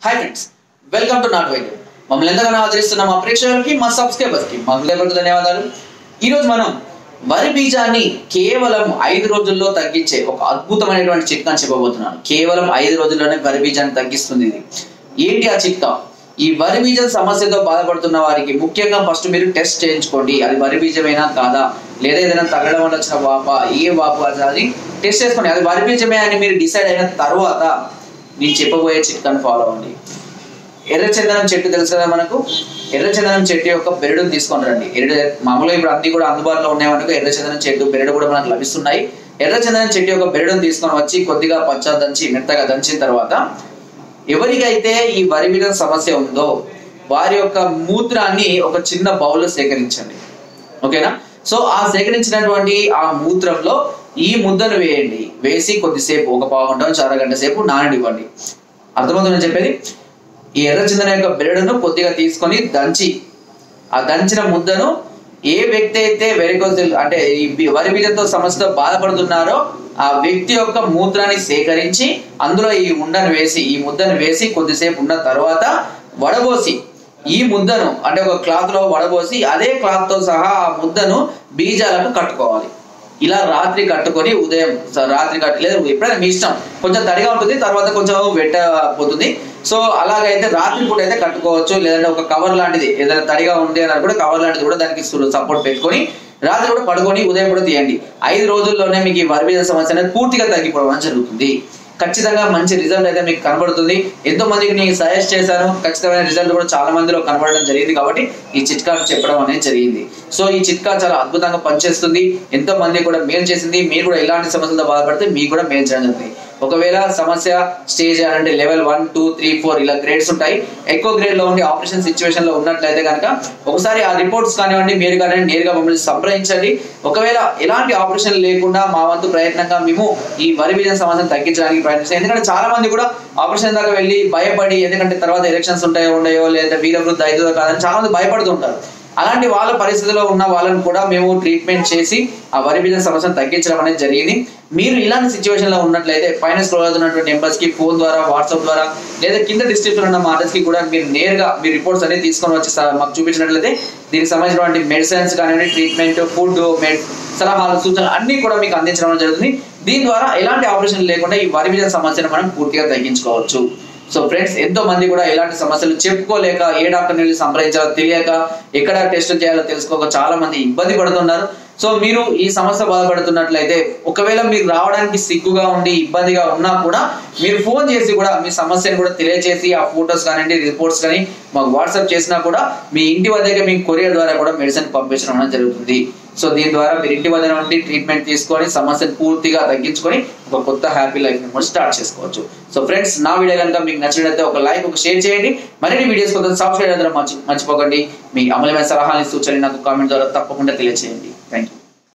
Hi friends, welcome to not వైద్యం. మమ్మల్ని ఎంతగానో ఆదరిస్తున్న మా ప్రేక్షకులకి, మా సబ్స్క్రైబర్స్కి మా హృదయపూర్వక ధన్యవాదాలు. ఈరోజు మనం వరి బీజాన్ని కేవలం 5 రోజుల్లో తగ్గించే ఒక అద్భుతమైనటువంటి చిట్కాని చెప్పబోతున్నాను. కేవలం 5 రోజుల్లోనే వరి బీజాన్ని తగ్గిస్తుంది ఇది. ఏంటి ఆ చిట్కా? ఈ వరి బీజం సమస్యతో బాధపడుతున్న వారికి ముఖ్యంగా ఫస్ట్ మీరు టెస్ట్ చేయించుకోండి. అది వరి బీజమేనా కాదా, లేదా ఏదైనా తగ్గడం వల్ల వచ్చిన వాపా, ఏ వాపు అది టెస్ట్ చేసుకోండి. అది వరి బీజమే అని మీరు డిసైడ్ అయిన తర్వాత నేను చెప్పబోయే చిట్కాను ఫాలో అవ్వండి. ఎర్రచందనం చెట్టు తెలుసు కదా మనకు. ఎర్రచందనం చెట్టు యొక్క బెరడును తీసుకొని రండి. మామూలుగా ఇప్పుడు అన్ని కూడా అందుబాటులో ఉన్నాయి మనకు. ఎర్రచందనం చెట్టు బెరడు కూడా మనకు లభిస్తున్నాయి. ఎర్రచందనం చెట్టు యొక్క బెరడును తీసుకొని వచ్చి కొద్దిగా పచ్చ దంచి మెత్తగా దంచిన తర్వాత ఎవరికైతే ఈ వరి బీజం సమస్య ఉందో వారి యొక్క మూత్రాన్ని ఒక చిన్న బౌల్లో సేకరించండి. ఓకేనా? సో ఆ సేకరించినటువంటి ఆ మూత్రంలో ఈ ముద్దను వేయండి. వేసి కొద్దిసేపు ఒక పావు గంట నుంచి అరగంట సేపు నాననివ్వండి. అర్థమవుతుందని చెప్పేది. ఈ ఎర్రచందనం యొక్క బెరడును కొద్దిగా తీసుకొని దంచి ఆ దంచిన ముద్దను ఏ వ్యక్తి అయితే వెరికోసిల్ అంటే ఈ వరి బీజంతో సమస్యతో బాధపడుతున్నారో ఆ వ్యక్తి యొక్క మూత్రాన్ని సేకరించి అందులో ఈ ముద్దను వేసి కొద్దిసేపు ఉన్న తర్వాత వడబోసి ఈ ముద్దను అంటే ఒక క్లాత్ లో వడబోసి అదే క్లాత్ తో సహా ఆ ముద్దను బీజాలకు కట్టుకోవాలి. ఇలా రాత్రి కట్టుకొని ఉదయం రాత్రి కట్టలేదు, ఎప్పుడైనా మీ ఇష్టం. కొంచెం తడిగా ఉంటుంది, తర్వాత కొంచెం వెట్టపోతుంది. సో అలాగైతే రాత్రి పూట అయితే కట్టుకోవచ్చు. లేదంటే ఒక కవర్ లాంటిది ఏదైనా తడిగా ఉంది అని కూడా కవర్ లాంటిది కూడా దానికి సపోర్ట్ పెట్టుకొని రాత్రి కూడా పడుకొని ఉదయం కూడా తీయండి. 5 రోజుల్లోనే మీకు ఈ వరి బీజం సమస్య అనేది పూర్తిగా తగ్గిపోవడం జరుగుతుంది. ఖచ్చితంగా మంచి రిజల్ట్ అయితే మీకు కనబడుతుంది. ఎంతో మందికి నేను సజెస్ట్ చేశాను, ఖచ్చితమైన రిజల్ట్ కూడా చాలా మందిలో కనబడడం జరిగింది. కాబట్టి ఈ చిట్కాను చెప్పడం అనేది జరిగింది. సో ఈ చిట్కా చాలా అద్భుతంగా పనిచేస్తుంది. ఎంతో మంది కూడా మేలు చేసింది. మీరు కూడా ఇలాంటి సమస్యలతో బాధపడితే మీకు కూడా మేలు చేయడం జరుగుతుంది. ఒకవేళ సమస్య స్టేజ్ అంటే లెవెల్ 1, 2, 3, 4 ఇలా గ్రేడ్స్ ఉంటాయి. ఎక్కువ గ్రేడ్ లో ఉండి ఆపరేషన్ సిచ్యువేషన్ లో ఉన్నట్లయితే కనుక ఒకసారి ఆ రిపోర్ట్స్ కానివ్వండి, మీరు కానివ్వండి నేరుగా మమ్మల్ని సంప్రదించండి. ఒకవేళ ఎలాంటి ఆపరేషన్ లేకుండా మా వంతు ప్రయత్నంగా మేము ఈ వరి బీజం సమస్యను తగ్గించడానికి ప్రయత్నిస్తాం. ఎందుకంటే చాలా మంది కూడా ఆపరేషన్ దాకా వెళ్ళి భయపడి, ఎందుకంటే తర్వాత ఎలక్షన్స్ ఉండయో లేదా వీరవృద్ధి అవుతుందో కాదని చాలా మంది భయపడుతుంటారు. అలాంటి వాళ్ళ పరిస్థితిలో ఉన్న వాళ్ళని కూడా మేము ట్రీట్మెంట్ చేసి ఆ వరి బీజం సమస్యను తగ్గించడం అనేది జరిగింది. మీరు ఇలాంటి సిచ్యువేషన్ లో ఉన్నట్లయితే పైన స్క్రోల్ అవుతున్నటువంటి నెంబర్స్ కి ఫోన్ ద్వారా, వాట్సాప్ ద్వారా లేదా కింద డిస్క్రిప్షన్ ఉన్న మా అడ్రస్ కి కూడా మీరు నేరుగా మీ రిపోర్ట్స్ అనేది తీసుకొని వచ్చి మాకు చూపించినట్లయితే దీనికి సంబంధించినటువంటి మెడిసిన్స్ కానివ్వండి, ట్రీట్మెంట్, ఫుడ్, సలహాలు, సూచనలు అన్ని కూడా మీకు అందించడం జరుగుతుంది. దీని ద్వారా ఎలాంటి ఆపరేషన్ లేకుండా ఈ వరి బీజం సమస్యను మనం పూర్తిగా తగ్గించుకోవచ్చు. సో ఫ్రెండ్స్, ఎంతో మంది కూడా ఇలాంటి సమస్యలు చెప్పుకోలేక, ఏ డాక్టర్ని వెళ్ళి సంప్రదించాలో తెలియక, ఎక్కడ టెస్ట్ చేయాలో తెలుసుకోక చాలా మంది ఇబ్బంది పడుతున్నారు. సో మీరు ఈ సమస్య బాధపడుతున్నట్లయితే ఒకవేళ మీరు రావడానికి సిగ్గుగా ఉండి ఇబ్బందిగా ఉన్నా కూడా మీరు ఫోన్ చేసి కూడా మీ సమస్యను కూడా తెలియజేసి ఆ ఫోటోస్ కానివ్వండి, రిపోర్ట్స్ కానీ మాకు వాట్సాప్ చేసినా కూడా మీ ఇంటి వద్దకే మీకు కొరియర్ ద్వారా కూడా మెడిసిన్ పంపించడం అనేది జరుగుతుంది. సో దీని ద్వారా మీరు ఇంటి వద్ద నుండి ట్రీట్మెంట్ తీసుకొని సమస్యను పూర్తిగా తగ్గించుకొని ఒక కొత్త హ్యాపీ లైఫ్ ని స్టార్ట్ చేసుకోవచ్చు. సో ఫ్రెండ్స్, నా వీడియో కనుక మీకు నచ్చినట్లయితే ఒక లైక్, ఒక షేర్ చేయండి. మరిన్ని వీడియోస్ కోసం సబ్స్క్రైబ్ చేయడం మర్చిపోకండి. మీ అమూల్యమైన సలహాలు, సూచనలు నాకు కామెంట్ ద్వారా తప్పకుండా తెలియజేయండి. Thank you.